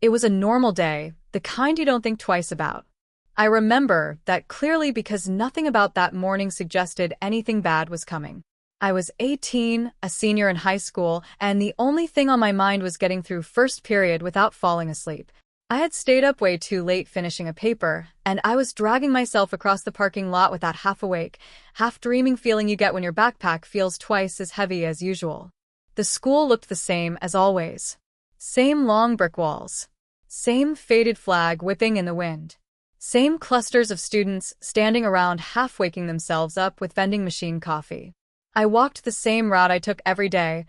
It was a normal day, the kind you don't think twice about. I remember that clearly because nothing about that morning suggested anything bad was coming. I was 18, a senior in high school, and the only thing on my mind was getting through first period without falling asleep. I had stayed up way too late finishing a paper, and I was dragging myself across the parking lot with that half-awake, half-dreaming feeling you get when your backpack feels twice as heavy as usual. The school looked the same as always. Same long brick walls. Same faded flag whipping in the wind. Same clusters of students standing around half-waking themselves up with vending machine coffee. I walked the same route I took every day,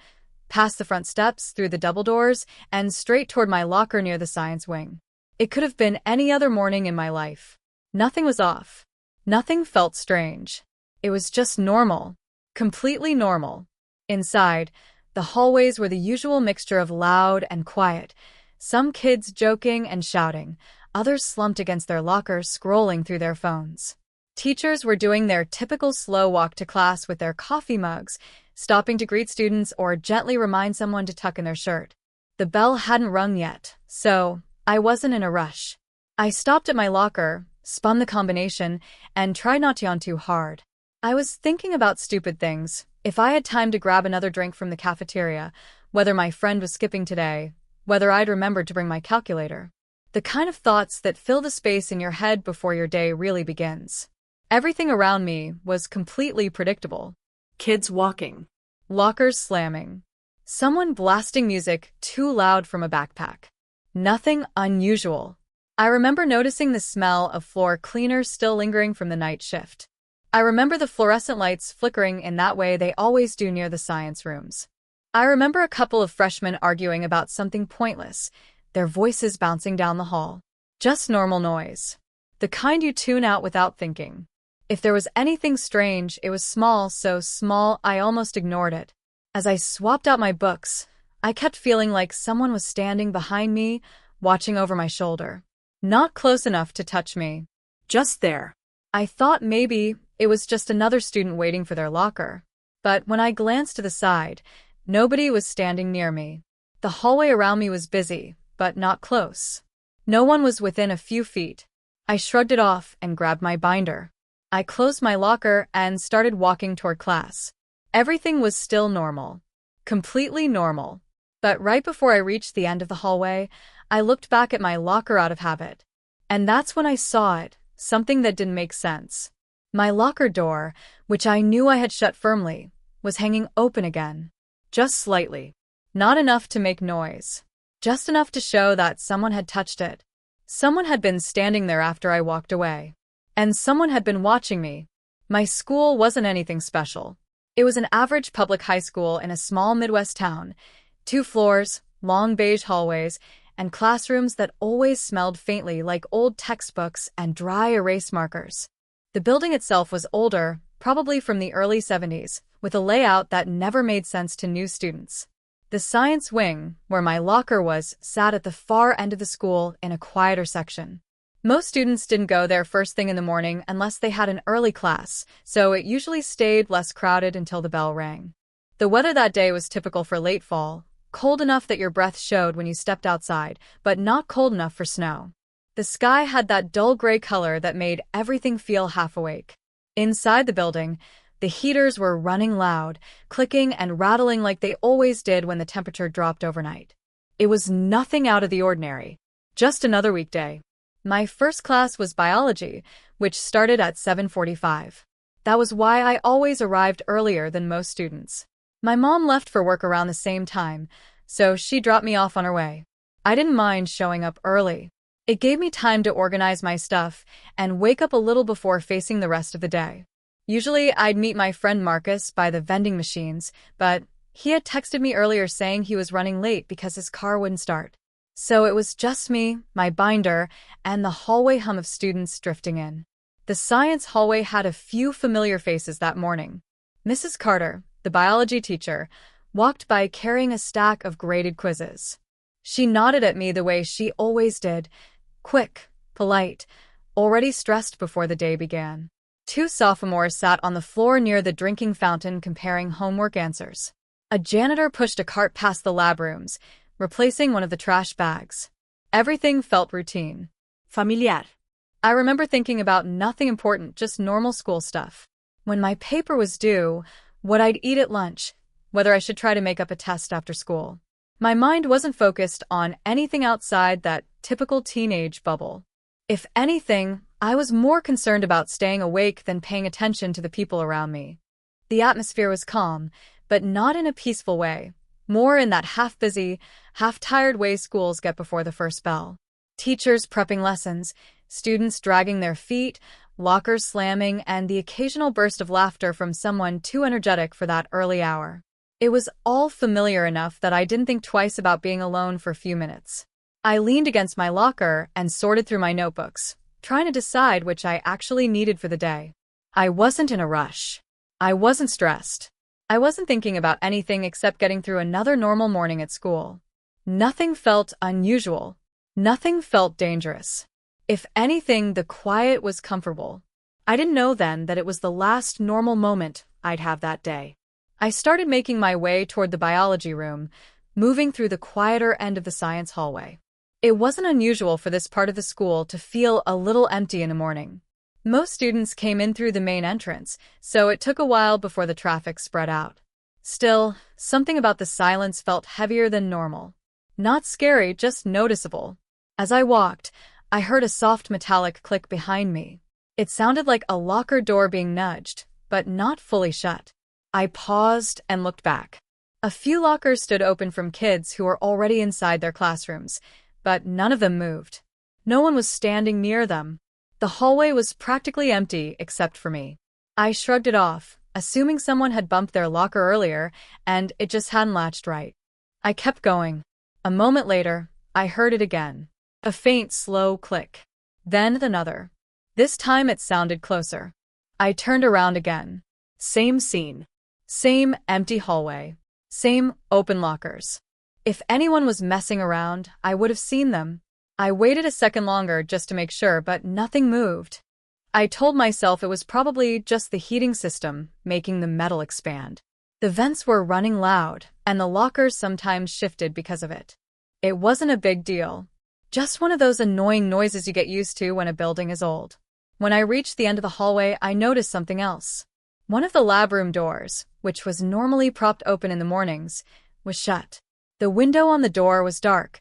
past the front steps, through the double doors, and straight toward my locker near the science wing. It could have been any other morning in my life. Nothing was off. Nothing felt strange. It was just normal. Completely normal. Inside, the hallways were the usual mixture of loud and quiet, some kids joking and shouting, others slumped against their lockers scrolling through their phones. Teachers were doing their typical slow walk to class with their coffee mugs, stopping to greet students or gently remind someone to tuck in their shirt. The bell hadn't rung yet, so I wasn't in a rush. I stopped at my locker, spun the combination, and tried not to yawn too hard. I was thinking about stupid things. If I had time to grab another drink from the cafeteria, whether my friend was skipping today, whether I'd remembered to bring my calculator. The kind of thoughts that fill the space in your head before your day really begins. Everything around me was completely predictable. Kids walking. Lockers slamming. Someone blasting music too loud from a backpack. Nothing unusual. I remember noticing the smell of floor cleaner still lingering from the night shift. I remember the fluorescent lights flickering in that way they always do near the science rooms. I remember a couple of freshmen arguing about something pointless, their voices bouncing down the hall. Just normal noise. The kind you tune out without thinking. If there was anything strange, it was small, so small I almost ignored it. As I swapped out my books, I kept feeling like someone was standing behind me, watching over my shoulder. Not close enough to touch me. Just there. I thought maybe it was just another student waiting for their locker. But when I glanced to the side, nobody was standing near me. The hallway around me was busy, but not close. No one was within a few feet. I shrugged it off and grabbed my binder. I closed my locker and started walking toward class. Everything was still normal. Completely normal. But right before I reached the end of the hallway, I looked back at my locker out of habit. And that's when I saw it, something that didn't make sense. My locker door, which I knew I had shut firmly, was hanging open again. Just slightly. Not enough to make noise. Just enough to show that someone had touched it. Someone had been standing there after I walked away. And someone had been watching me. My school wasn't anything special. It was an average public high school in a small Midwest town. 2 floors, long beige hallways, and classrooms that always smelled faintly like old textbooks and dry erase markers. The building itself was older, probably from the early 70s, with a layout that never made sense to new students. The science wing, where my locker was, sat at the far end of the school in a quieter section. Most students didn't go there first thing in the morning unless they had an early class, so it usually stayed less crowded until the bell rang. The weather that day was typical for late fall, cold enough that your breath showed when you stepped outside, but not cold enough for snow. The sky had that dull gray color that made everything feel half awake. Inside the building, the heaters were running loud, clicking and rattling like they always did when the temperature dropped overnight. It was nothing out of the ordinary. Just another weekday. My first class was biology, which started at 7:45. That was why I always arrived earlier than most students. My mom left for work around the same time, so she dropped me off on her way. I didn't mind showing up early. It gave me time to organize my stuff and wake up a little before facing the rest of the day. Usually, I'd meet my friend Marcus by the vending machines, but he had texted me earlier saying he was running late because his car wouldn't start. So it was just me, my binder, and the hallway hum of students drifting in. The science hallway had a few familiar faces that morning. Mrs. Carter, the biology teacher, walked by carrying a stack of graded quizzes. She nodded at me the way she always did, quick, polite, already stressed before the day began. 2 sophomores sat on the floor near the drinking fountain comparing homework answers. A janitor pushed a cart past the lab rooms, replacing one of the trash bags. Everything felt routine. Familiar. I remember thinking about nothing important, just normal school stuff. When my paper was due, what I'd eat at lunch, whether I should try to make up a test after school. My mind wasn't focused on anything outside that typical teenage bubble. If anything, I was more concerned about staying awake than paying attention to the people around me. The atmosphere was calm, but not in a peaceful way. More in that half-busy, half-tired way schools get before the first bell. Teachers prepping lessons, students dragging their feet, lockers slamming, and the occasional burst of laughter from someone too energetic for that early hour. It was all familiar enough that I didn't think twice about being alone for a few minutes. I leaned against my locker and sorted through my notebooks, trying to decide which I actually needed for the day. I wasn't in a rush. I wasn't stressed. I wasn't thinking about anything except getting through another normal morning at school. Nothing felt unusual. Nothing felt dangerous. If anything, the quiet was comfortable. I didn't know then that it was the last normal moment I'd have that day. I started making my way toward the biology room, moving through the quieter end of the science hallway. It wasn't unusual for this part of the school to feel a little empty in the morning. Most students came in through the main entrance, so it took a while before the traffic spread out. Still, something about the silence felt heavier than normal. Not scary, just noticeable. As I walked, I heard a soft metallic click behind me. It sounded like a locker door being nudged, but not fully shut. I paused and looked back. A few lockers stood open from kids who were already inside their classrooms, but none of them moved. No one was standing near them. The hallway was practically empty except for me. I shrugged it off, assuming someone had bumped their locker earlier and it just hadn't latched right. I kept going. A moment later, I heard it again. A faint, slow click. Then another. This time it sounded closer. I turned around again. Same scene. Same empty hallway. Same open lockers. If anyone was messing around, I would have seen them. I waited a second longer just to make sure, but nothing moved. I told myself it was probably just the heating system making the metal expand. The vents were running loud, and the lockers sometimes shifted because of it. It wasn't a big deal. Just one of those annoying noises you get used to when a building is old. When I reached the end of the hallway, I noticed something else. One of the lab room doors, which was normally propped open in the mornings, was shut. The window on the door was dark,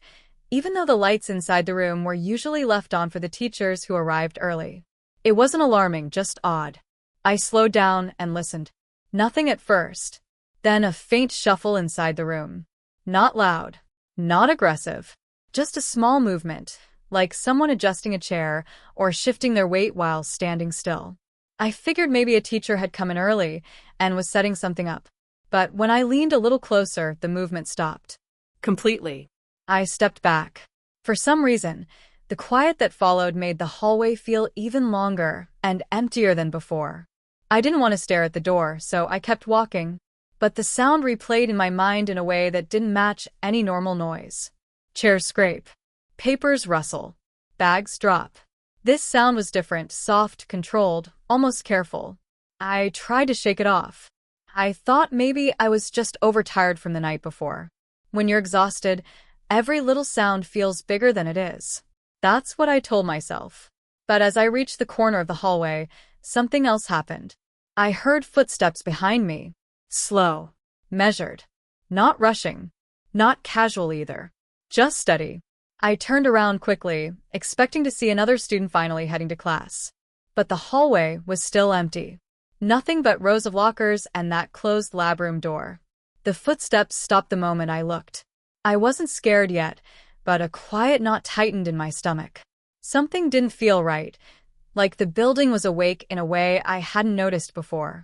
even though the lights inside the room were usually left on for the teachers who arrived early. It wasn't alarming, just odd. I slowed down and listened. Nothing at first. Then a faint shuffle inside the room. Not loud. Not aggressive. Just a small movement, like someone adjusting a chair or shifting their weight while standing still. I figured maybe a teacher had come in early and was setting something up. But when I leaned a little closer, the movement stopped. Completely. I stepped back. For some reason, the quiet that followed made the hallway feel even longer and emptier than before. I didn't want to stare at the door, so I kept walking. But the sound replayed in my mind in a way that didn't match any normal noise. Chairs scrape. Papers rustle. Bags drop. This sound was different, soft, controlled, almost careful. I tried to shake it off. I thought maybe I was just overtired from the night before. When you're exhausted, every little sound feels bigger than it is. That's what I told myself. But as I reached the corner of the hallway, something else happened. I heard footsteps behind me. Slow. Measured. Not rushing. Not casual either. Just steady. I turned around quickly, expecting to see another student finally heading to class. But the hallway was still empty. Nothing but rows of lockers and that closed lab room door. The footsteps stopped the moment I looked. I wasn't scared yet, but a quiet knot tightened in my stomach. Something didn't feel right, like the building was awake in a way I hadn't noticed before.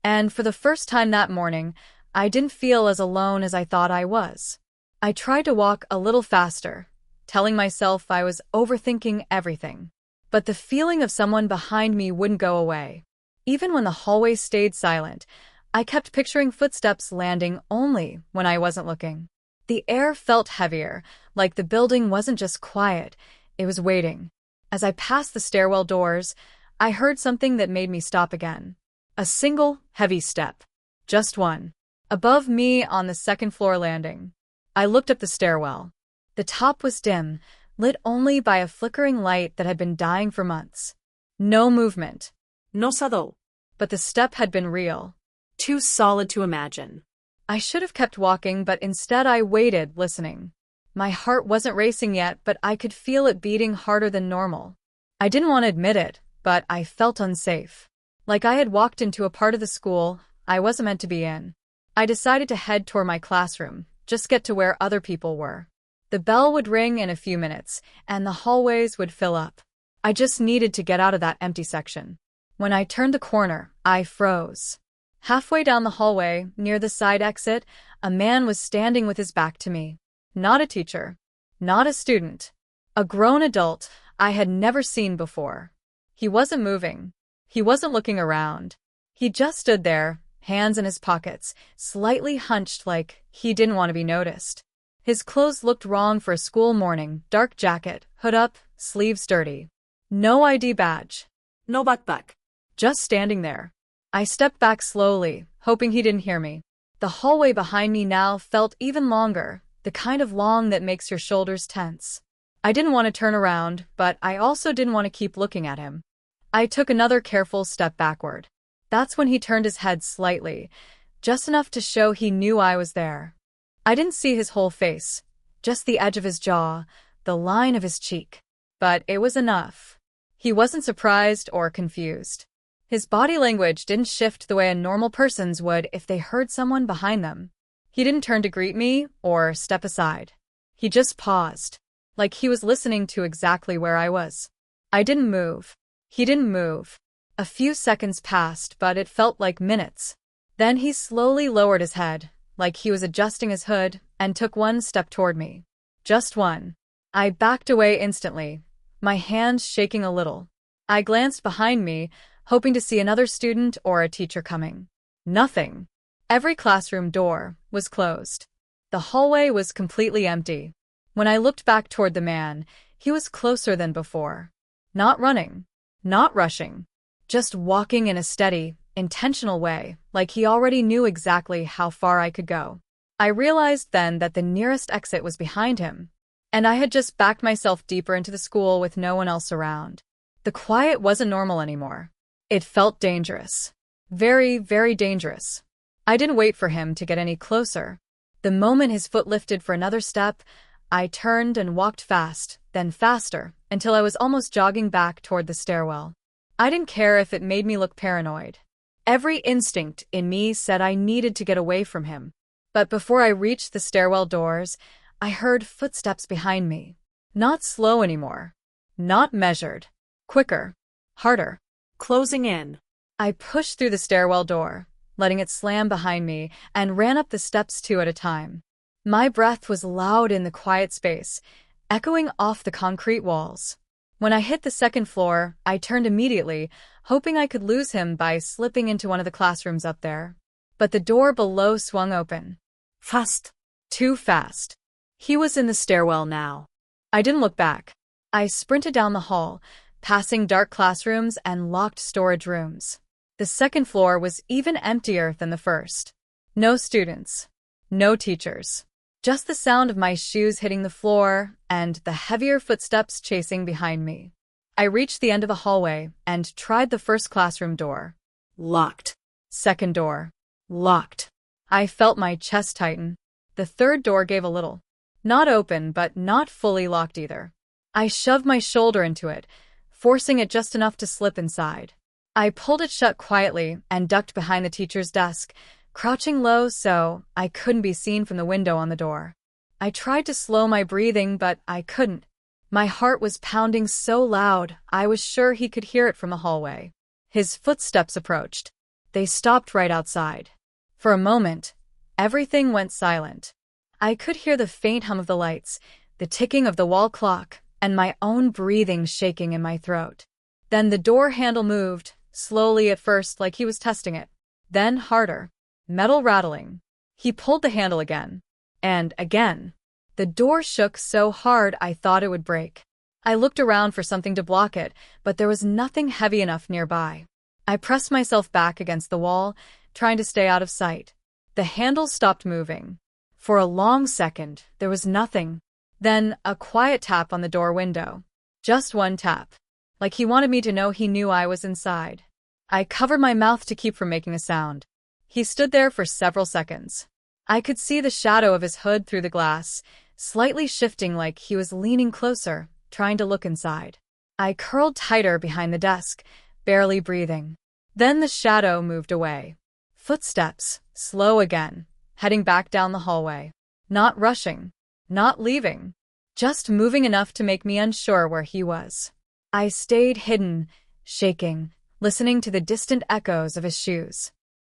And for the first time that morning, I didn't feel as alone as I thought I was. I tried to walk a little faster, telling myself I was overthinking everything. But the feeling of someone behind me wouldn't go away. Even when the hallway stayed silent, I kept picturing footsteps landing only when I wasn't looking. The air felt heavier, like the building wasn't just quiet, it was waiting. As I passed the stairwell doors, I heard something that made me stop again. A single, heavy step. Just one. Above me on the second-floor landing. I looked up the stairwell. The top was dim, lit only by a flickering light that had been dying for months. No movement. No sado. But the step had been real. Too solid to imagine. I should have kept walking, but instead I waited, listening. My heart wasn't racing yet, but I could feel it beating harder than normal. I didn't want to admit it, but I felt unsafe. Like I had walked into a part of the school I wasn't meant to be in. I decided to head toward my classroom, just get to where other people were. The bell would ring in a few minutes, and the hallways would fill up. I just needed to get out of that empty section. When I turned the corner, I froze. Halfway down the hallway, near the side exit, a man was standing with his back to me. Not a teacher. Not a student. A grown adult I had never seen before. He wasn't moving. He wasn't looking around. He just stood there, hands in his pockets, slightly hunched like he didn't want to be noticed. His clothes looked wrong for a school morning, dark jacket, hood up, sleeves dirty. No ID badge. No backpack. Just standing there. I stepped back slowly, hoping he didn't hear me. The hallway behind me now felt even longer, the kind of long that makes your shoulders tense. I didn't want to turn around, but I also didn't want to keep looking at him. I took another careful step backward. That's when he turned his head slightly, just enough to show he knew I was there. I didn't see his whole face, just the edge of his jaw, the line of his cheek. But it was enough. He wasn't surprised or confused. His body language didn't shift the way a normal person's would if they heard someone behind them. He didn't turn to greet me or step aside. He just paused, like he was listening to exactly where I was. I didn't move. He didn't move. A few seconds passed, but it felt like minutes. Then he slowly lowered his head, like he was adjusting his hood, and took one step toward me. Just one. I backed away instantly, my hands shaking a little. I glanced behind me, hoping to see another student or a teacher coming. Nothing. Every classroom door was closed. The hallway was completely empty. When I looked back toward the man, he was closer than before. Not running. Not rushing. Just walking in a steady, intentional way, like he already knew exactly how far I could go. I realized then that the nearest exit was behind him, and I had just backed myself deeper into the school with no one else around. The quiet wasn't normal anymore. It felt dangerous. Very, very dangerous. I didn't wait for him to get any closer. The moment his foot lifted for another step, I turned and walked fast, then faster, until I was almost jogging back toward the stairwell. I didn't care if it made me look paranoid. Every instinct in me said I needed to get away from him. But before I reached the stairwell doors, I heard footsteps behind me. Not slow anymore. Not measured. Quicker. Harder. Closing in. I pushed through the stairwell door, letting it slam behind me, and ran up the steps two at a time. My breath was loud in the quiet space, echoing off the concrete walls. When I hit the second floor, I turned immediately, hoping I could lose him by slipping into one of the classrooms up there. But the door below swung open. Fast. Too fast. He was in the stairwell now. I didn't look back. I sprinted down the hall, passing dark classrooms and locked storage rooms. The second floor was even emptier than the first. No students. No teachers. Just the sound of my shoes hitting the floor and the heavier footsteps chasing behind me. I reached the end of the hallway and tried the first classroom door. Locked. Second door. Locked. I felt my chest tighten. The third door gave a little. Not open, but not fully locked either. I shoved my shoulder into it, forcing it just enough to slip inside. I pulled it shut quietly and ducked behind the teacher's desk, crouching low so I couldn't be seen from the window on the door. I tried to slow my breathing, but I couldn't. My heart was pounding so loud, I was sure he could hear it from the hallway. His footsteps approached. They stopped right outside. For a moment, everything went silent. I could hear the faint hum of the lights, the ticking of the wall clock, and my own breathing shaking in my throat. Then the door handle moved, slowly at first like he was testing it. Then harder. Metal rattling. He pulled the handle again. And again. The door shook so hard I thought it would break. I looked around for something to block it, but there was nothing heavy enough nearby. I pressed myself back against the wall, trying to stay out of sight. The handle stopped moving. For a long second, there was nothing. Then a quiet tap on the door window. Just one tap. Like he wanted me to know he knew I was inside. I covered my mouth to keep from making a sound. He stood there for several seconds. I could see the shadow of his hood through the glass, slightly shifting like he was leaning closer, trying to look inside. I curled tighter behind the desk, barely breathing. Then the shadow moved away. Footsteps, slow again, heading back down the hallway. Not rushing, not leaving, just moving enough to make me unsure where he was. I stayed hidden, shaking, listening to the distant echoes of his shoes.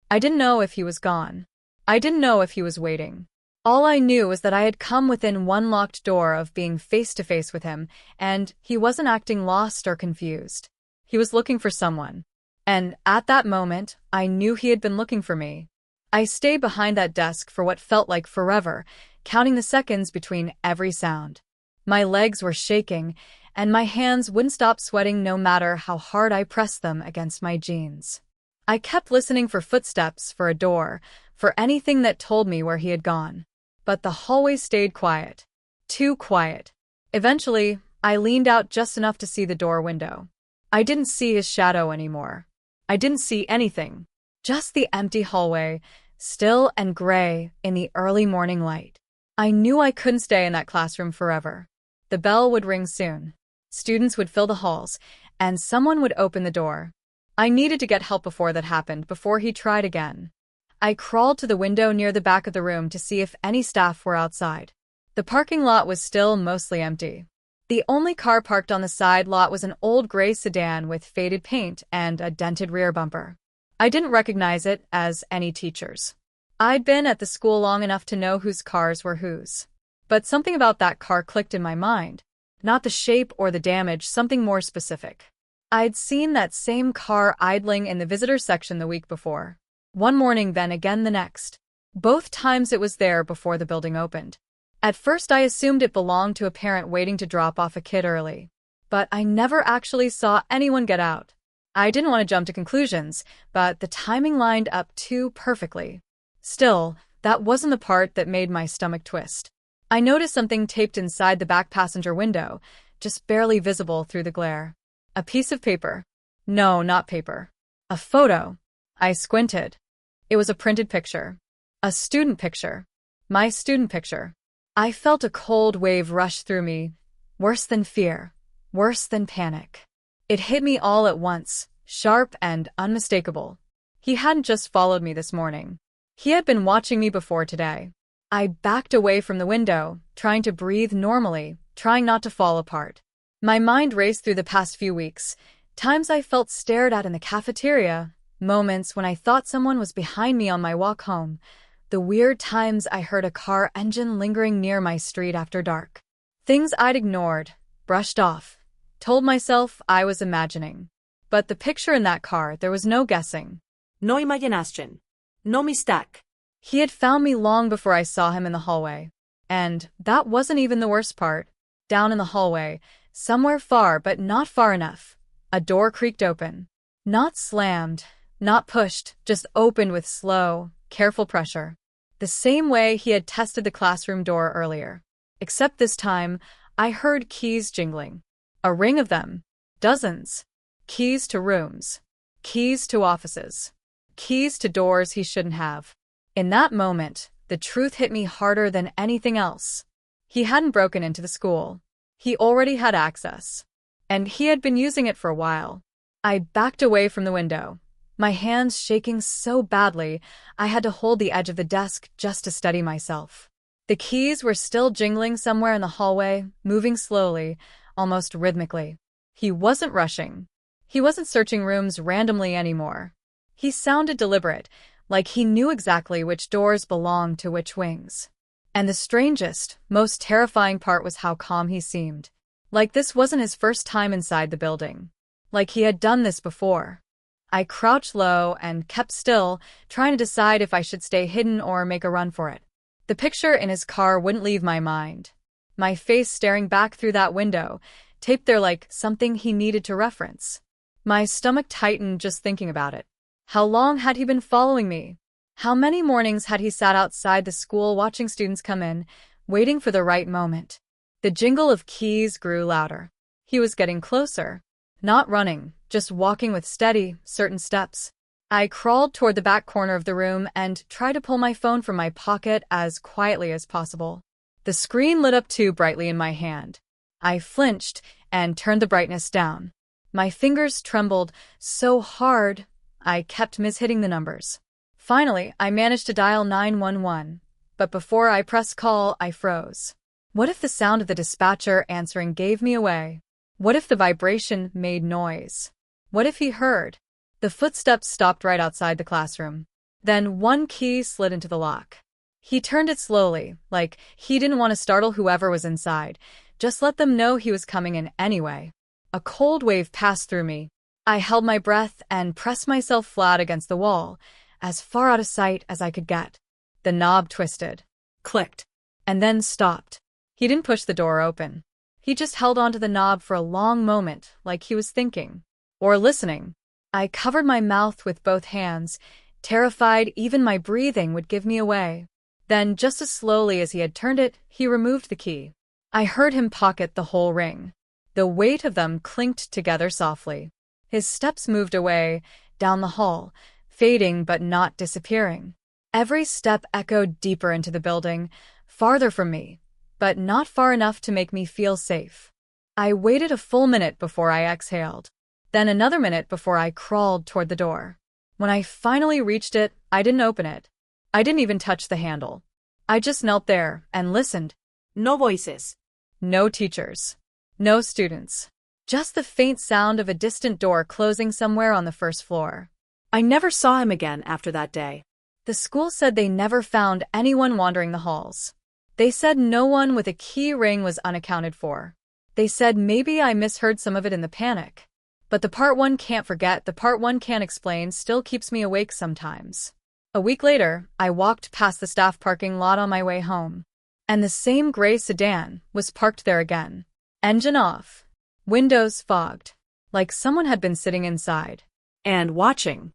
I didn't know if he was gone. I didn't know if he was waiting. All I knew was that I had come within one locked door of being face to face with him, and he wasn't acting lost or confused. He was looking for someone. And at that moment, I knew he had been looking for me. I stayed behind that desk for what felt like forever, counting the seconds between every sound. My legs were shaking, and my hands wouldn't stop sweating no matter how hard I pressed them against my jeans. I kept listening for footsteps, for a door, for anything that told me where he had gone. But the hallway stayed quiet. Too quiet. Eventually, I leaned out just enough to see the door window. I didn't see his shadow anymore. I didn't see anything. Just the empty hallway, still and gray in the early morning light. I knew I couldn't stay in that classroom forever. The bell would ring soon. Students would fill the halls, and someone would open the door. I needed to get help before that happened, before he tried again. I crawled to the window near the back of the room to see if any staff were outside. The parking lot was still mostly empty. The only car parked on the side lot was an old gray sedan with faded paint and a dented rear bumper. I didn't recognize it as any teacher's. I'd been at the school long enough to know whose cars were whose. But something about that car clicked in my mind. Not the shape or the damage, something more specific. I'd seen that same car idling in the visitor section the week before. One morning, then again the next. Both times it was there before the building opened. At first I assumed it belonged to a parent waiting to drop off a kid early. But I never actually saw anyone get out. I didn't want to jump to conclusions, but the timing lined up too perfectly. Still, that wasn't the part that made my stomach twist. I noticed something taped inside the back passenger window, just barely visible through the glare. A piece of paper. No, not paper. A photo. I squinted. It was a printed picture. A student picture. My student picture. I felt a cold wave rush through me. Worse than fear. Worse than panic. It hit me all at once, sharp and unmistakable. He hadn't just followed me this morning. He had been watching me before today. I backed away from the window, trying to breathe normally, trying not to fall apart. My mind raced through the past few weeks, times I felt stared at in the cafeteria, moments when I thought someone was behind me on my walk home, the weird times I heard a car engine lingering near my street after dark. Things I'd ignored, brushed off, told myself I was imagining. But the picture in that car, there was no guessing. No imaginación. No mistake. He had found me long before I saw him in the hallway. And that wasn't even the worst part. Down in the hallway, somewhere far but not far enough, a door creaked open. Not slammed, not pushed, just opened with slow, careful pressure. The same way he had tested the classroom door earlier. Except this time, I heard keys jingling. A ring of them. Dozens. Keys to rooms. Keys to offices. Keys to doors he shouldn't have. In that moment, the truth hit me harder than anything else. He hadn't broken into the school. He already had access. And he had been using it for a while. I backed away from the window, my hands shaking so badly I had to hold the edge of the desk just to steady myself. The keys were still jingling somewhere in the hallway, moving slowly, almost rhythmically. He wasn't rushing. He wasn't searching rooms randomly anymore. He sounded deliberate, like he knew exactly which doors belonged to which wings. And the strangest, most terrifying part was how calm he seemed. Like this wasn't his first time inside the building. Like he had done this before. I crouched low and kept still, trying to decide if I should stay hidden or make a run for it. The picture in his car wouldn't leave my mind. My face staring back through that window, taped there like something he needed to reference. My stomach tightened just thinking about it. How long had he been following me? How many mornings had he sat outside the school watching students come in, waiting for the right moment? The jingle of keys grew louder. He was getting closer. Not running, just walking with steady, certain steps. I crawled toward the back corner of the room and tried to pull my phone from my pocket as quietly as possible. The screen lit up too brightly in my hand. I flinched and turned the brightness down. My fingers trembled so hard, I kept mishitting the numbers. Finally, I managed to dial 911, but before I pressed call, I froze. What if the sound of the dispatcher answering gave me away? What if the vibration made noise? What if he heard? The footsteps stopped right outside the classroom. Then one key slid into the lock. He turned it slowly, like he didn't want to startle whoever was inside, just let them know he was coming in anyway. A cold wave passed through me. I held my breath and pressed myself flat against the wall, as far out of sight as I could get. The knob twisted, Clicked. and then stopped. He didn't push the door open. He just held onto the knob for a long moment, like he was thinking. Or listening. I covered my mouth with both hands, terrified even my breathing would give me away. Then, just as slowly as he had turned it, he removed the key. I heard him pocket the whole ring. The weight of them clinked together softly. His steps moved away, down the hall, fading but not disappearing. Every step echoed deeper into the building, farther from me, but not far enough to make me feel safe. I waited a full minute before I exhaled, then another minute before I crawled toward the door. When I finally reached it, I didn't open it. I didn't even touch the handle. I just knelt there and listened. No voices. No teachers. No students. Just the faint sound of a distant door closing somewhere on the first floor. I never saw him again after that day. The school said they never found anyone wandering the halls. They said no one with a key ring was unaccounted for. They said maybe I misheard some of it in the panic. But the part one can't forget, the part one can't explain still keeps me awake sometimes. A week later, I walked past the staff parking lot on my way home. And the same gray sedan was parked there again. Engine off. Windows fogged. Like someone had been sitting inside. And watching.